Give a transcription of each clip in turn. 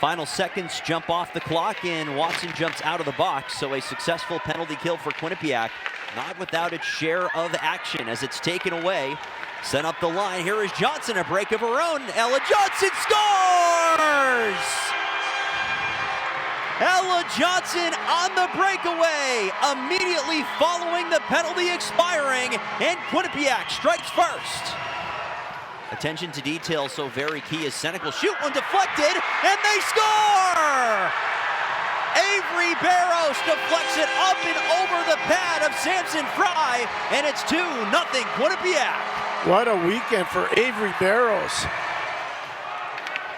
Final seconds jump off the clock, and Watson jumps out of the box. So a successful penalty kill for Quinnipiac, not without its share of action as it's taken away. Sent up the line. Here is Johnson, a break of her own. Ella Johnson scores! Ella Johnson on the breakaway, immediately following the penalty expiring, and Quinnipiac strikes first. Attention to detail so very key as Senecal shoot one deflected, and they score! Avery Barros deflects it up and over the pad of Samson Fry, and it's 2-0 Quinnipiac. What a weekend for Avery Barros.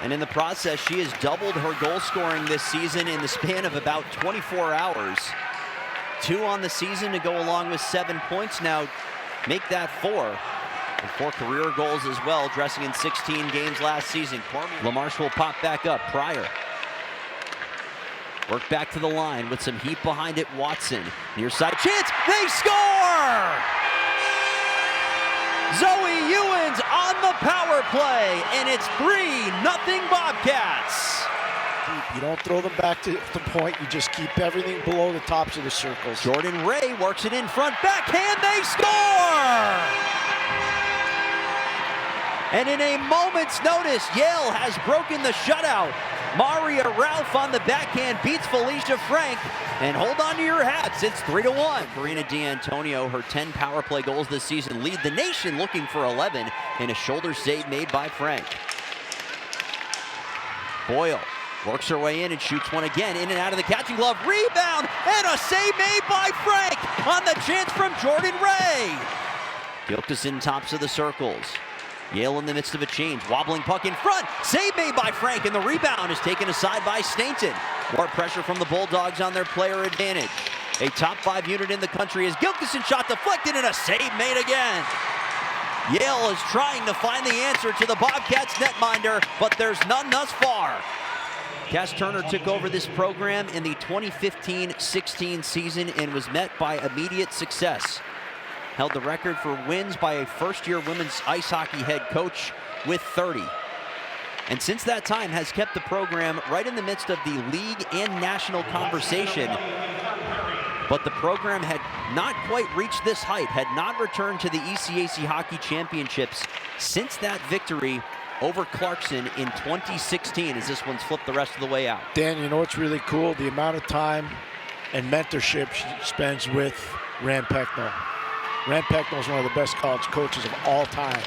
And in the process, she has doubled her goal scoring this season in the span of about 24 hours. 2 on the season to go along with 7 points now. Make that 4. And 4 career goals as well, dressing in 16 games last season. LaMarche will pop back up. Pryor. Work back to the line with some heat behind it. Watson. Near side chance. They score! Zoe Ewens on the power play, and it's 3-0 Bobcats. You don't throw them back to the point, you just keep everything below the tops of the circles. Jordan Ray works it in front, backhand, they score! And in a moment's notice, Yale has broken the shutout. Maria Ralph on the backhand beats Felicia Frank. And hold on to your hats, it's 3-1. Karina D'Antonio, her 10 power play goals this season, lead the nation looking for 11 in a shoulder save made by Frank. Boyle works her way in and shoots one again, in and out of the catching glove, rebound, and a save made by Frank on the chance from Jordan Ray. Gilkison tops of the circles. Yale in the midst of a change, wobbling puck in front, save made by Frank, and the rebound is taken aside by Stainton. More pressure from the Bulldogs on their player advantage. A top 5 unit in the country as Gilkison shot deflected and a save made again. Yale is trying to find the answer to the Bobcats netminder, but there's none thus far. Cass Turner took over this program in the 2015-16 season and was met by immediate success. Held the record for wins by a first-year women's ice hockey head coach with 30. And since that time has kept the program right in the midst of the league and national conversation. But the program had not quite reached this height, had not returned to the ECAC Hockey Championships since that victory over Clarkson in 2016, as this one's flipped the rest of the way out. Dan, you know what's really cool? The amount of time and mentorship she spends with Rand Pecknold. Rand Pecknold is one of the best college coaches of all time.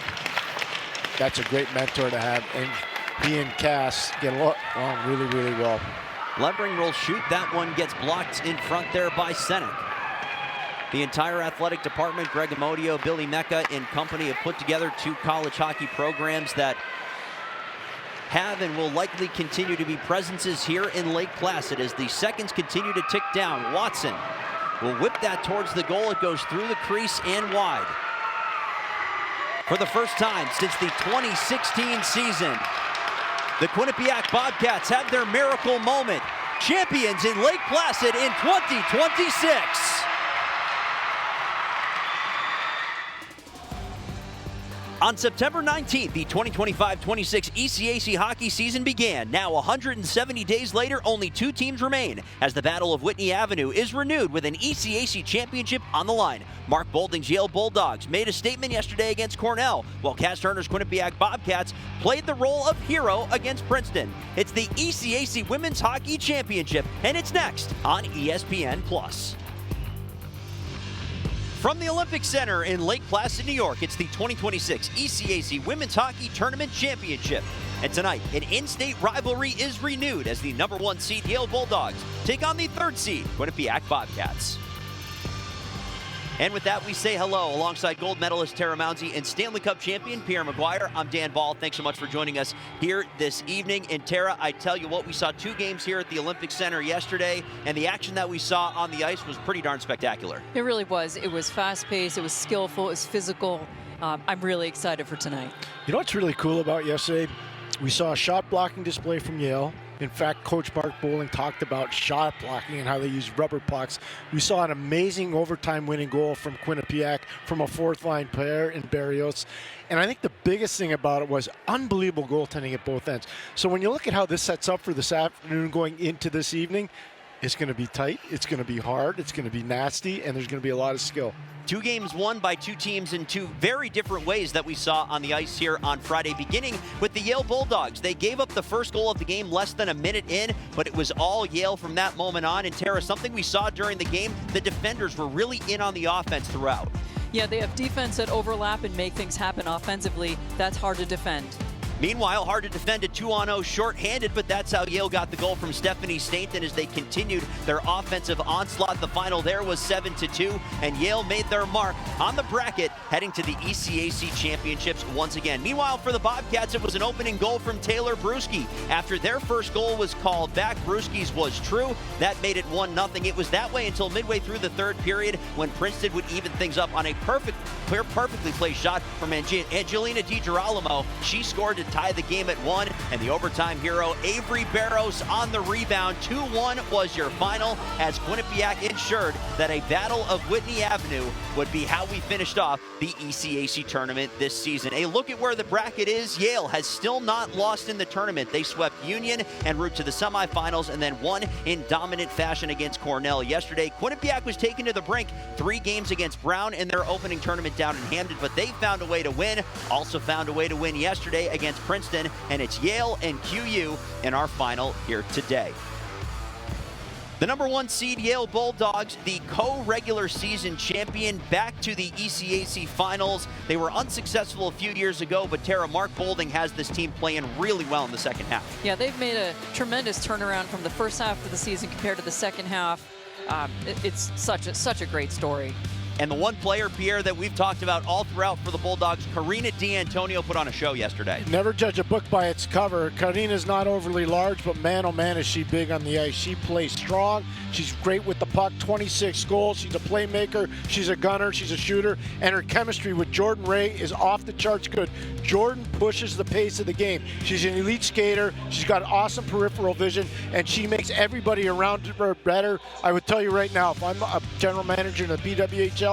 That's a great mentor to have, and he and Cass get along really, really well. Levering will shoot. That one gets blocked in front there by Senek. The entire athletic department, Greg Amodio, Billy Mecca and company, have put together 2 college hockey programs that have and will likely continue to be presences here in Lake Placid as the seconds continue to tick down. Watson will whip that towards the goal. It goes through the crease and wide. For the first time since the 2016 season, the Quinnipiac Bobcats have their miracle moment. Champions in Lake Placid in 2026. On September 19th, the 2025-26 ECAC hockey season began. Now 170 days later, only 2 teams remain as the Battle of Whitney Avenue is renewed with an ECAC championship on the line. Mark Bolding's Yale Bulldogs made a statement yesterday against Cornell, while Cass Turner's Quinnipiac Bobcats played the role of hero against Princeton. It's the ECAC Women's Hockey Championship, and it's next on ESPN+. From the Olympic Center in Lake Placid, New York, it's the 2026 ECAC Women's Hockey Tournament Championship. And tonight, an in-state rivalry is renewed as the #1 seed Yale Bulldogs take on the 3rd seed Quinnipiac Bobcats. And with that, we say hello alongside gold medalist Tara Mounsey and Stanley Cup champion Pierre McGuire. I'm Dan Bahl. Thanks so much for joining us here this evening. And Tara, I tell you what, we saw 2 games here at the Olympic Center yesterday, and the action that we saw on the ice was pretty darn spectacular. It really was. It was fast-paced, it was skillful, it was physical. I'm really excited for tonight. You know what's really cool about yesterday? We saw a shot blocking display from Yale. In fact, Coach Mark Bowling talked about shot blocking and how they use rubber pucks. We saw an amazing overtime winning goal from Quinnipiac from a fourth-line player in Barrios. And I think the biggest thing about it was unbelievable goaltending at both ends. So when you look at how this sets up for this afternoon going into this evening, it's going to be tight, it's going to be hard, it's going to be nasty, and there's going to be a lot of skill. 2 games won by 2 teams in 2 very different ways that we saw on the ice here on Friday, beginning with the Yale Bulldogs. They gave up the first goal of the game less than a minute in, but it was all Yale from that moment on. And Tara, something we saw during the game, the defenders were really in on the offense throughout. Yeah, they have defense that overlap and make things happen offensively. That's hard to defend. Meanwhile, hard to defend a 2-on-0 shorthanded, but that's how Yale got the goal from Stephanie Stainton as they continued their offensive onslaught. The final there was 7-2, and Yale made their mark on the bracket, heading to the ECAC championships once again. Meanwhile, for the Bobcats, it was an opening goal from Taylor Bruschi. After their first goal was called back, Bruschi's was true. That made it 1-0. It was that way until midway through the third period when Princeton would even things up on a perfectly placed shot from Angelina DiGirolamo. She scored to tie the game at 1, and the overtime hero Avery Barrows on the rebound. 2-1 was your final, as Quinnipiac ensured that a battle of Whitney Avenue would be how we finished off the ECAC tournament this season. A look at where the bracket is. Yale has still not lost in the tournament. They swept Union en route to the semifinals and then won in dominant fashion against Cornell yesterday. Quinnipiac was taken to the brink 3 games against Brown in their opening tournament down in Hamden, but they found a way to win. Also found a way to win yesterday against Princeton, and it's Yale and QU in our final here today. The number 1 seed Yale Bulldogs, the co-regular season champion, back to the ECAC finals. They were unsuccessful a few years ago, but Tara, Mark Boulding has this team playing really well in the second half. Yeah, they've made a tremendous turnaround from the first half of the season compared to the second half. It's such a great story. And the one player, Pierre, that we've talked about all throughout for the Bulldogs, Karina D'Antonio, put on a show yesterday. Never judge a book by its cover. Karina's not overly large, but man, oh man, is she big on the ice. She plays strong. She's great with the puck, 26 goals. She's a playmaker. She's a gunner. She's a shooter. And her chemistry with Jordan Ray is off the charts good. Jordan pushes the pace of the game. She's an elite skater. She's got awesome peripheral vision, and she makes everybody around her better. I would tell you right now, if I'm a general manager in the BWHL,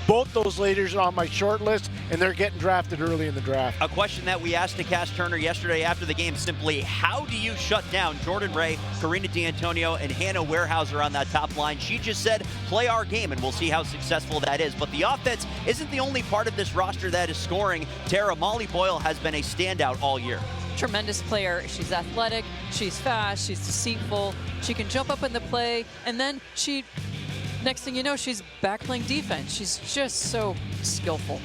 both those ladies are on my short list, and they're getting drafted early in the draft. A question that we asked to Cass Turner yesterday after the game, simply, how do you shut down Jordan Ray, Karina D'Antonio, and Hannah Warehouser on that top line? She just said, play our game, and we'll see how successful that is. But the offense isn't the only part of this roster that is scoring. Tara, Molly Boyle has been a standout all year. Tremendous player. She's athletic, she's fast, she's deceitful, she can jump up in the play, and then next thing you know, she's back playing defense. She's just so skillful.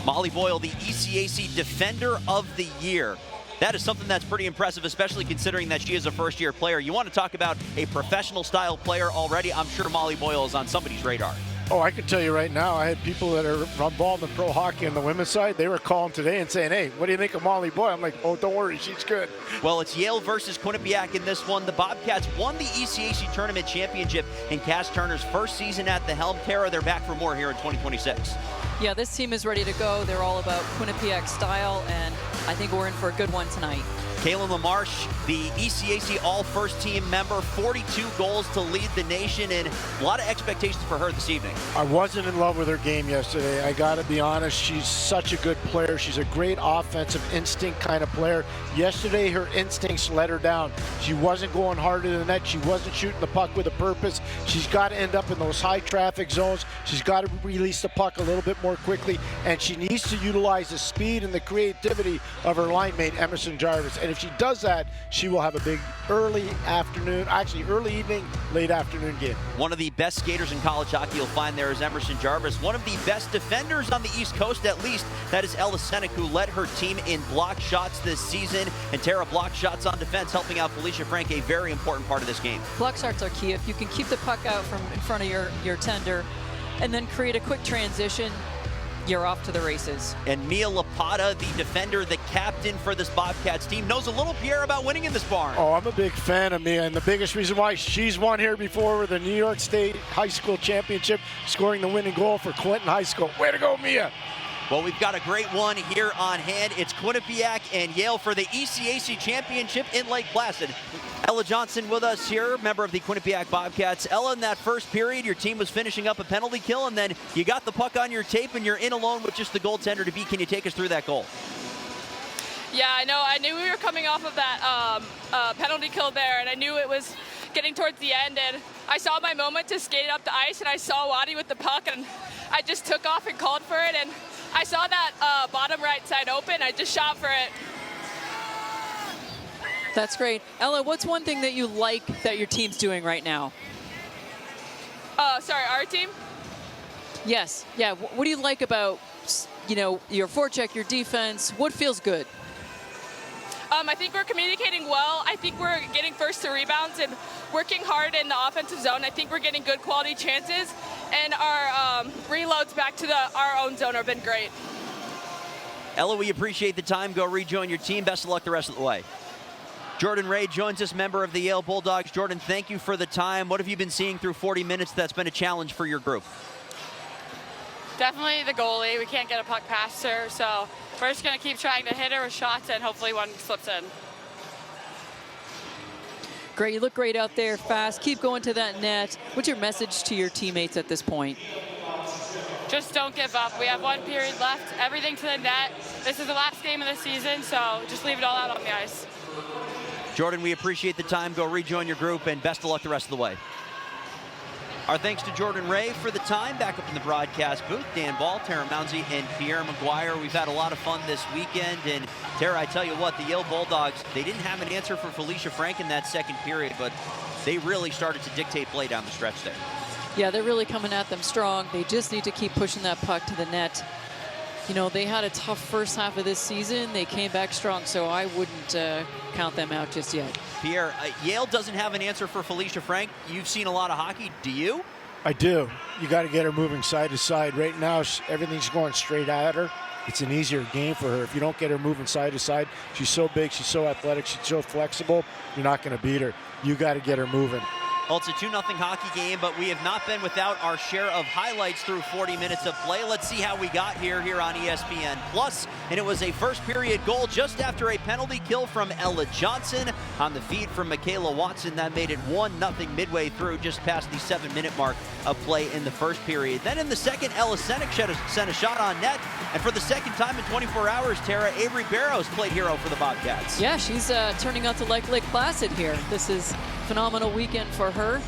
Molly Boyle, the ECAC Defender of the Year. That is something that's pretty impressive, especially considering that she is a first-year player. You want to talk about a professional-style player already? I'm sure Molly Boyle is on somebody's radar. Oh, I can tell you right now, I had people that are involved in pro hockey on the women's side. They were calling today and saying, hey, what do you think of Molly Boyle? I'm like, oh, don't worry, she's good. Well, it's Yale versus Quinnipiac in this one. The Bobcats won the ECAC Tournament Championship in Cass Turner's first season at the helm. Tara, they're back for more here in 2026. Yeah, this team is ready to go. They're all about Quinnipiac style, and I think we're in for a good one tonight. Kaylin LaMarche, the ECAC all-first team member, 42 goals to lead the nation, and a lot of expectations for her this evening. I wasn't in love with her game yesterday. I got to be honest. She's such a good player. She's a great offensive instinct kind of player. Yesterday, her instincts let her down. She wasn't going hard to the net. She wasn't shooting the puck with a purpose. She's got to end up in those high traffic zones. She's got to release the puck a little bit more quickly, and she needs to utilize the speed and the creativity of her line mate, Emerson Jarvis. And if she does that, she will have a big early evening, late afternoon game. One of the best skaters in college hockey you'll find there is Emerson Jarvis. One of the best defenders on the East Coast, at least, that is Ella Senek, who led her team in block shots this season. And Tara, block shots on defense, helping out Felicia Frank, a very important part of this game. Block shots are key. If you can keep the puck out from in front of your tender and then create a quick transition, you're off to the races. And Mia Lapata, the defender, the captain for this Bobcats team, knows a little, Pierre, about winning in this barn. Oh, I'm a big fan of Mia, and the biggest reason why she's won here before with the New York State High School Championship, scoring the winning goal for Clinton High School. Way to go, Mia. Well, we've got a great one here on hand. It's Quinnipiac and Yale for the ECAC Championship in Lake Placid. Ella Johnson with us here, member of the Quinnipiac Bobcats. Ella, in that first period, your team was finishing up a penalty kill, and then you got the puck on your tape, and you're in alone with just the goaltender to beat. Can you take us through that goal? Yeah, I know. I knew we were coming off of that penalty kill there, and I knew it was getting towards the end, and I saw my moment to skate up the ice, and I saw Waddy with the puck, and I just took off and called for it, and I saw that bottom right side open. I just shot for it. That's great. Ella, what's one thing that you like that your team's doing right now? Sorry, our team? Yes. Yeah. What do you like about, your forecheck, your defense? What feels good? I think we're communicating well. I think we're getting first to rebounds and working hard in the offensive zone. I think we're getting good quality chances, and our reloads back to our own zone have been great. Ella, we appreciate the time. Go rejoin your team. Best of luck the rest of the way. Jordan Ray joins us, member of the Yale Bulldogs. Jordan, thank you for the time. What have you been seeing through 40 minutes that's been a challenge for your group? Definitely the goalie. We can't get a puck past her, so we're just going to keep trying to hit her with shots, and hopefully one slips in. Great. You look great out there, fast. Keep going to that net. What's your message to your teammates at this point? Just don't give up. We have one period left. Everything to the net. This is the last game of the season, so just leave it all out on the ice. Jordan, we appreciate the time. Go rejoin your group, and best of luck the rest of the way. Our thanks to Jordan Ray for the time. Back up in the broadcast booth, Dan Bahl, Tara Mounsey, and Pierre McGuire. We've had a lot of fun this weekend, and Tara, I tell you what, the Yale Bulldogs, they didn't have an answer for Felicia Frank in that second period, but they really started to dictate play down the stretch there. Yeah, they're really coming at them strong. They just need to keep pushing that puck to the net. They had a tough first half of this season. They came back strong, so I wouldn't count them out just yet. Pierre, Yale doesn't have an answer for Felicia Frank. You've seen a lot of hockey. Do you? I do. You got to get her moving side to side. Right now, everything's going straight at her. It's an easier game for her. If you don't get her moving side to side, she's so big, she's so athletic, she's so flexible, you're not going to beat her. You got to get her moving. Well, it's a 2-0 hockey game, but we have not been without our share of highlights through 40 minutes of play. Let's see how we got here on ESPN Plus. And it was a first period goal just after a penalty kill from Ella Johnson on the feed from Michaela Watson. That made it 1-0 midway through, just past the 7-minute mark of play in the first period. Then in the second, Ella Senek sent a shot on net. And for the second time in 24 hours, Tara, Avery Barrows played hero for the Bobcats. Yeah, she's turning out to like Lake Placid here. This is a phenomenal weekend for her.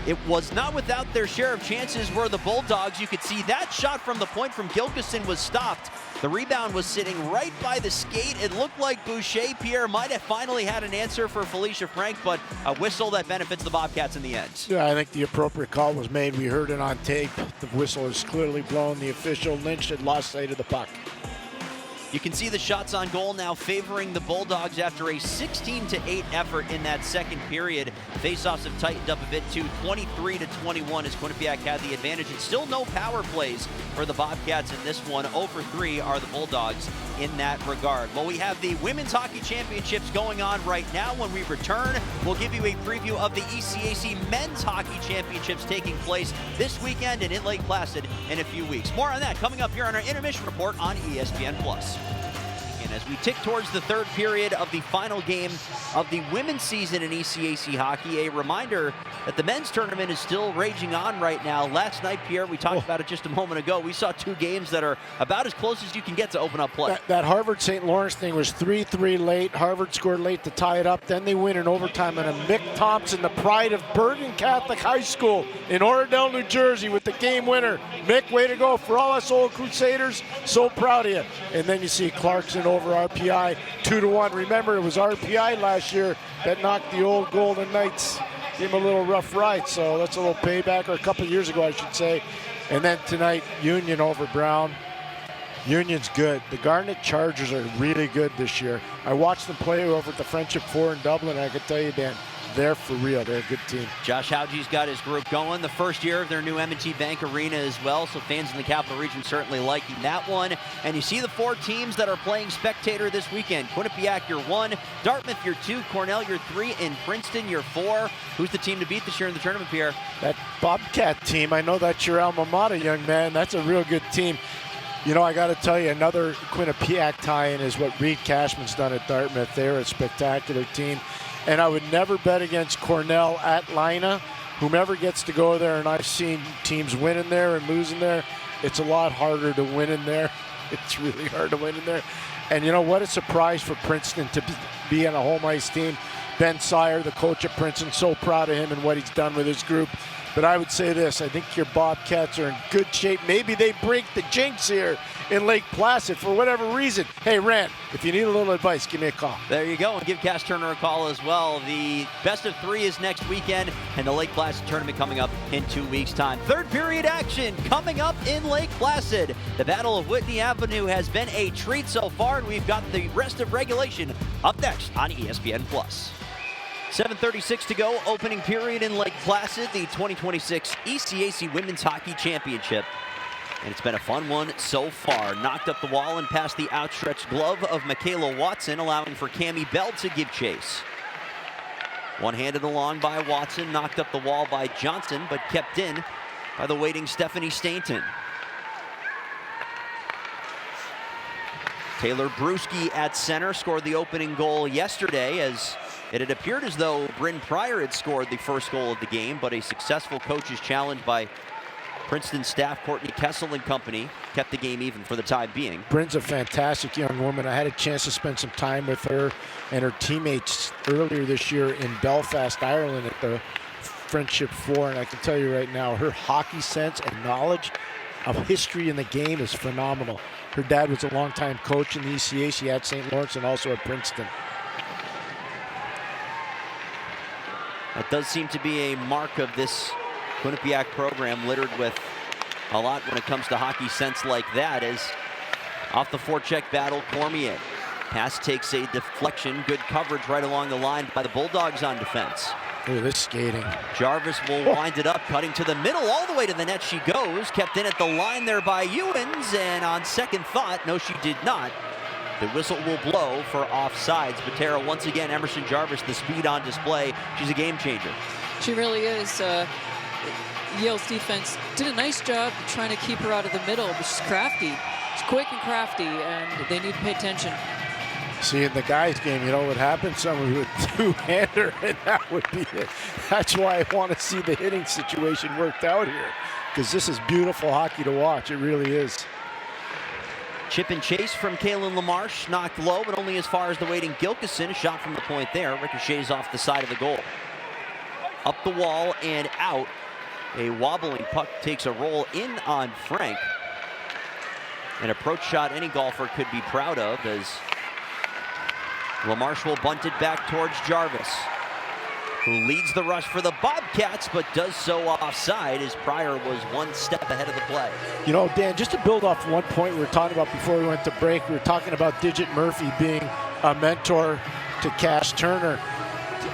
It was not without their share of chances were the Bulldogs. You could see that shot from the point from Gilkison was stopped. The rebound was sitting right by the skate. It looked like Boucher Pierre might have finally had an answer for Felicia Frank, but a whistle that benefits the Bobcats in the end. Yeah, I think the appropriate call was made. We heard it on tape. The whistle is clearly blown. The official Lynch had lost sight of the puck. You can see the shots on goal now favoring the Bulldogs after a 16-8 effort in that second period. Faceoffs have tightened up a bit too, 23-21 as Quinnipiac had the advantage, and still no power plays for the Bobcats in this one. 0 for 3 are the Bulldogs in that regard. Well, we have the Women's Hockey Championships going on right now. When we return, we'll give you a preview of the ECAC Men's Hockey Championships taking place this weekend and in Lake Placid in a few weeks. More on that coming up here on our Intermission Report on ESPN+. And as we tick towards the third period of the final game of the women's season in ECAC hockey, a reminder that the men's tournament is still raging on right now. Last night, Pierre, we talked about it just a moment ago. We saw two games that are about as close as you can get to open up play. That Harvard-St. Lawrence thing was 3-3 late. Harvard scored late to tie it up. Then they win in overtime. And Mick Thompson, the pride of Bergen Catholic High School in Oradell, New Jersey, with the game winner. Mick, way to go. For all us old Crusaders, so proud of you. And then you see Clarkson over RPI 2-1. Remember, it was RPI last year that knocked the old Golden Knights. Gave him a little rough ride, so that's a little payback, or a couple of years ago, I should say. And then tonight, Union over Brown. Union's good. The Garnet Chargers are really good this year. I watched them play over at the Friendship 4 in Dublin, and I can tell you, Dan, they're for real. They're a good team. Josh Hauge's got his group going. The first year of their new M&T Bank Arena as well, so fans in the Capital Region certainly liking that one. And you see the 4 teams that are playing spectator this weekend. Quinnipiac, you're 1. Dartmouth, you're 2. Cornell, you're 3. And Princeton, you're 4. Who's the team to beat this year in the tournament, Pierre? That Bobcat team, I know that's your alma mater, young man. That's a real good team. You know, I got to tell you, another Quinnipiac tie-in is what Reed Cashman's done at Dartmouth. They're a spectacular team. And I would never bet against Cornell at Lina. Whomever gets to go there, and I've seen teams winning there and losing there, it's a lot harder to win in there. It's really hard to win in there. And you know, what a surprise for Princeton to be on a home ice team. Ben Sire, the coach of Princeton, so proud of him and what he's done with his group. But I would say this, I think your Bobcats are in good shape. Maybe they break the jinx here in Lake Placid for whatever reason. Hey, Rand, if you need a little advice, give me a call. There you go, and give Cass Turner a call as well. The best of 3 is next weekend, and the Lake Placid tournament coming up in 2 weeks' time. Third period action coming up in Lake Placid. The Battle of Whitney Avenue has been a treat so far, and we've got the rest of regulation up next on ESPN+. 7:36 to go, opening period in Lake Placid, the 2026 ECAC Women's Hockey Championship. And it's been a fun one so far. Knocked up the wall and past the outstretched glove of Michaela Watson, allowing for Cammie Bell to give chase. One-handed along by Watson, knocked up the wall by Johnson, but kept in by the waiting Stephanie Stainton. Taylor Brewski at center scored the opening goal yesterday, as it had appeared as though Bryn Pryor had scored the first goal of the game, but a successful coach's challenge by Princeton staff Courtney Kessel and company kept the game even for the time being. Bryn's a fantastic young woman. I had a chance to spend some time with her and her teammates earlier this year in Belfast, Ireland at the Friendship 4, and I can tell you right now, her hockey sense and knowledge of history in the game is phenomenal. Her dad was a longtime coach in the ECAC at St. Lawrence and also at Princeton. That does seem to be a mark of this Quinnipiac program, littered with a lot when it comes to hockey sense like that, as off the forecheck battle, Cormier. Pass takes a deflection, good coverage right along the line by the Bulldogs on defense. Look at this skating. Jarvis will wind it up, cutting to the middle, all the way to the net she goes. Kept in at the line there by Ewens, and on second thought, no, she did not. The whistle will blow for offsides. But Tara, once again, Emerson Jarvis, the speed on display. She's a game changer. She really is. Yale's defense did a nice job trying to keep her out of the middle, but she's crafty. She's quick and crafty, and they need to pay attention. See, in the guys' game, you know what happens? Someone would two-hander, and that would be it. That's why I want to see the hitting situation worked out here, because this is beautiful hockey to watch. It really is. Chip and chase from Kaylin LaMarche, knocked low, but only as far as the waiting Gilkison. A shot from the point there. Ricochets off the side of the goal. Up the wall and out. A wobbling puck takes a roll in on Frank. An approach shot any golfer could be proud of, as LaMarche will bunt it back towards Jarvis, who leads the rush for the Bobcats, but does so offside, as Pryor was one step ahead of the play. You know, Dan, just to build off one point we were talking about before we went to break, we were talking about Digit Murphy being a mentor to Cass Turner.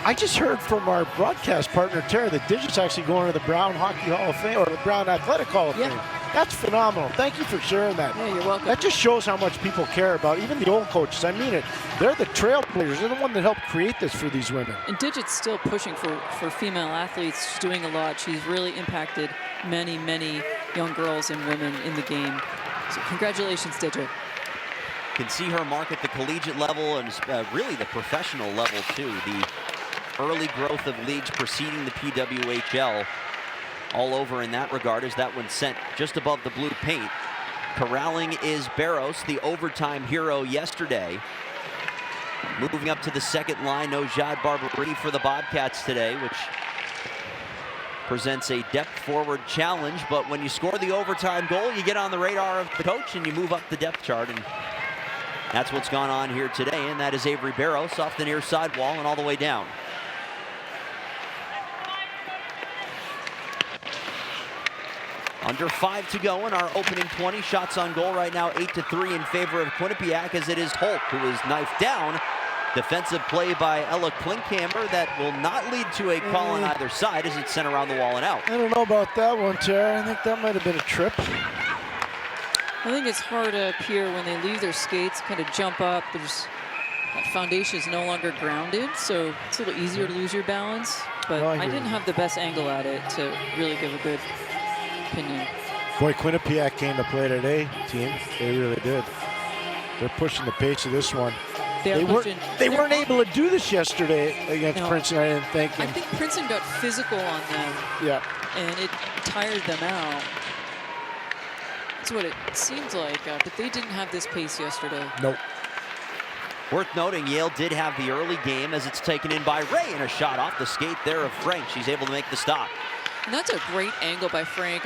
I just heard from our broadcast partner, Tara, that Digit's actually going to the Brown Hockey Hall of Fame, or the Brown Athletic Hall of Fame. That's phenomenal. Thank you for sharing that. Yeah, you're welcome. That just shows how much people care about, even the old coaches. I mean it. They're the trailblazers. They're the one that helped create this for these women. And Digit's still pushing for female athletes. She's doing a lot. She's really impacted many, many young girls and women in the game. So congratulations, Digit. Can see her mark at the collegiate level and really the professional level too. The early growth of leagues preceding the PWHL all over in that regard, as that one sent just above the blue paint. Corralling is Barros, the overtime hero yesterday. Moving up to the second line, no Jad Barberini for the Bobcats today, which presents a depth forward challenge. But when you score the overtime goal, you get on the radar of the coach and you move up the depth chart. And that's what's gone on here today. And that is Avery Barros off the near sidewall and all the way down. Under 5 to go in our opening 20. Shots on goal right now, 8-3 in favor of Quinnipiac, as it is Holt who is knifed down Defensive play by Ella Klinkhammer that will not lead to a call on either side as it's sent around the wall and out. I don't know about that one, Tara. I think that might have been a trip. I think it's hard up here when they leave their skates, kind of jump up. That foundation is no longer grounded, so it's a little easier to lose your balance. But I didn't have the best angle at it to really give a good opinion. Boy, Quinnipiac came to play today, team. They really did. They're pushing the pace of this one. They weren't able to do this yesterday against Princeton, I didn't think. I think Princeton got physical on them. Yeah. And it tired them out. That's what it seems like, but they didn't have this pace yesterday. Nope. Worth noting, Yale did have the early game as it's taken in by Ray, and a shot off the skate there of Frank. She's able to make the stop. And that's a great angle by Frank.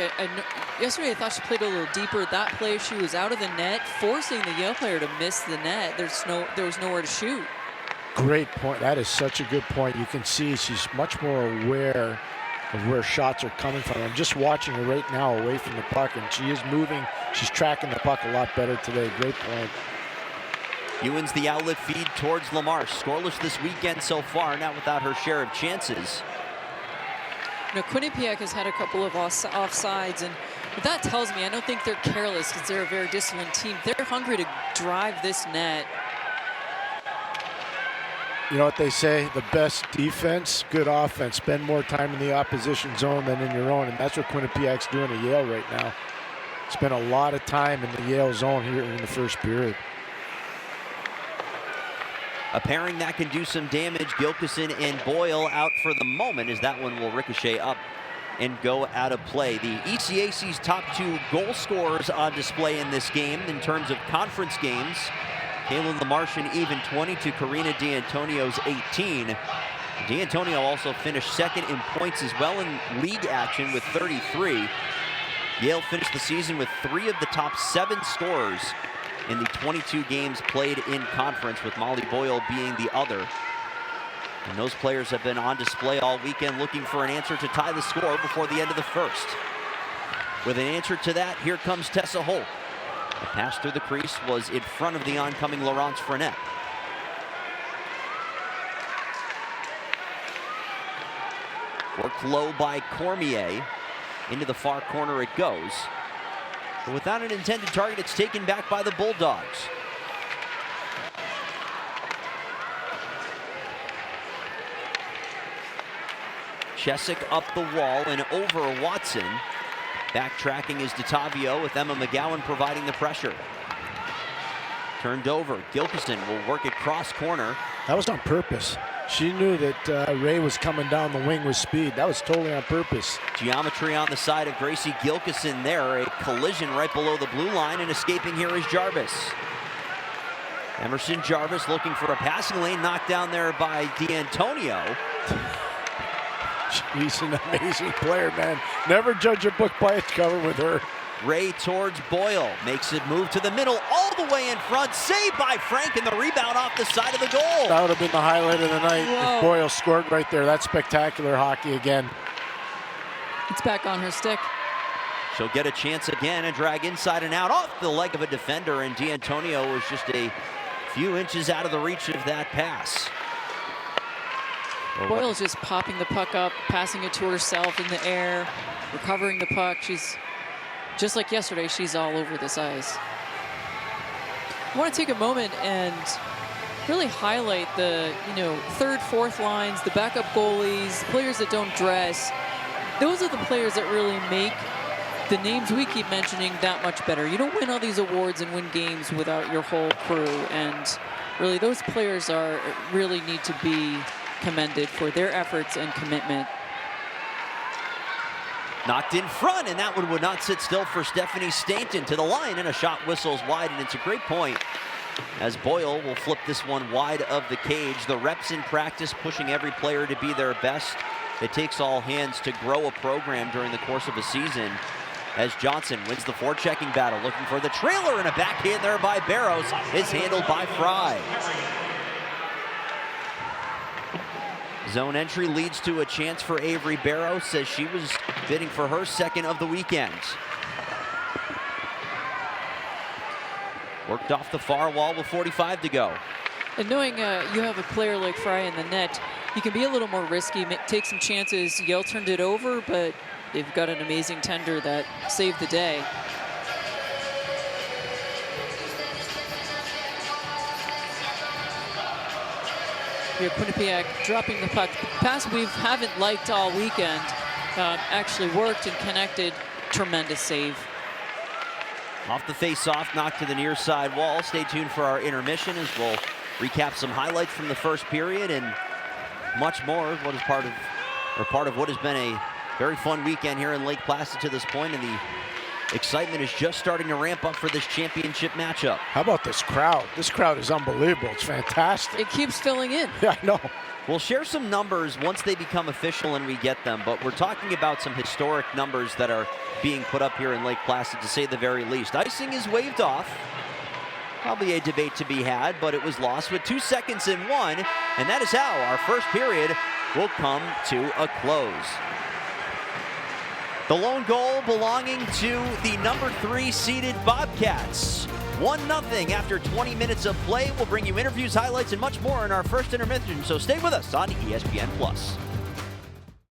Yesterday I thought she played a little deeper. That play, she was out of the net, forcing the Yale player to miss the net. There was nowhere to shoot. Great point. That is such a good point. You can see she's much more aware of where shots are coming from. I'm just watching her right now away from the puck, and she is moving. She's tracking the puck a lot better today. Great point. Ewens the outlet feed towards Lamarche. Scoreless this weekend so far, not without her share of chances. Quinnipiac has had a couple of offsides, and what that tells me, I don't think they're careless because they're a very disciplined team. They're hungry to drive this net. You know what they say, the best defense, good offense. Spend more time in the opposition zone than in your own, and that's what Quinnipiac's doing at Yale right now. Spent a lot of time in the Yale zone here in the first period. A pairing that can do some damage. Gilkison and Boyle out for the moment as that one will ricochet up and go out of play. The ECAC's top two goal scorers on display in this game in terms of conference games. Kaylin Lamarche an even 20 to Karina D'Antonio's 18. D'Antonio also finished second in points as well in league action with 33. Yale finished the season with 3 of the top 7 scorers in the 22 games played in conference, with Molly Boyle being the other. And those players have been on display all weekend looking for an answer to tie the score before the end of the first. With an answer to that, here comes Tessa Holt. The pass through the crease was in front of the oncoming Laurence Frenet. Worked low by Cormier. Into the far corner it goes. But without an intended target, it's taken back by the Bulldogs. Chesick up the wall and over Watson. Backtracking is DeTavio with Emma McGowan providing the pressure. Turned over. Gilkison will work it cross corner. That was on purpose. She knew that Ray was coming down the wing with speed. That was totally on purpose. Geometry on the side of Gracie Gilkison there. A collision right below the blue line, and escaping here is Jarvis. Emerson Jarvis looking for a passing lane, knocked down there by D'Antonio. She's an amazing player, man. Never judge a book by its cover with her. Ray towards Boyle, makes it move to the middle, all the way in front, saved by Frank, and the rebound off the side of the goal. That would have been the highlight of the night. If Boyle scored right there. That's spectacular hockey again. It's back on her stick. She'll get a chance again and drag inside and out off the leg of a defender, and D'Antonio was just a few inches out of the reach of that pass. Boyle's just popping the puck up, passing it to herself in the air, recovering the puck. She's just like yesterday, she's all over this ice. I want to take a moment and really highlight the, third, fourth lines, the backup goalies, players that don't dress. Those are the players that really make the names we keep mentioning that much better. You don't win all these awards and win games without your whole crew, and really those players really need to be commended for their efforts and commitment. Knocked in front, and that one would not sit still for Stephanie Stanton to the line, and a shot whistles wide, and it's a great point as Boyle will flip this one wide of the cage. The reps in practice pushing every player to be their best. It takes all hands to grow a program during the course of a season. As Johnson wins the forechecking battle, looking for the trailer, and a backhand there by Barrows is handled by Fry. Zone entry leads to a chance for Avery Barrows, says she was bidding for her second of the weekend. Worked off the far wall with 45 to go. And knowing you have a player like Fry in the net, you can be a little more risky, take some chances. Yale turned it over, but they've got an amazing tender that saved the day. Here, Quinnipiac dropping the puck. Pass we haven't liked all weekend actually worked and connected. Tremendous save. Off the face-off, knocked to the near side wall. Stay tuned for our intermission as we'll recap some highlights from the first period and much more. What is part of what has been a very fun weekend here in Lake Placid to this point, and the excitement is just starting to ramp up for this championship matchup. How about this crowd? This crowd is unbelievable. It's fantastic. It keeps filling in. Yeah, I know. We'll share some numbers once they become official and we get them, but we're talking about some historic numbers that are being put up here in Lake Placid, to say the very least. Icing is waved off. Probably a debate to be had, but it was lost with 2 seconds in one, and that is how our first period will come to a close. The lone goal belonging to the number 3 seeded Bobcats. 1-0 after 20 minutes of play. We'll bring you interviews, highlights, and much more in our first intermission, so stay with us on ESPN+.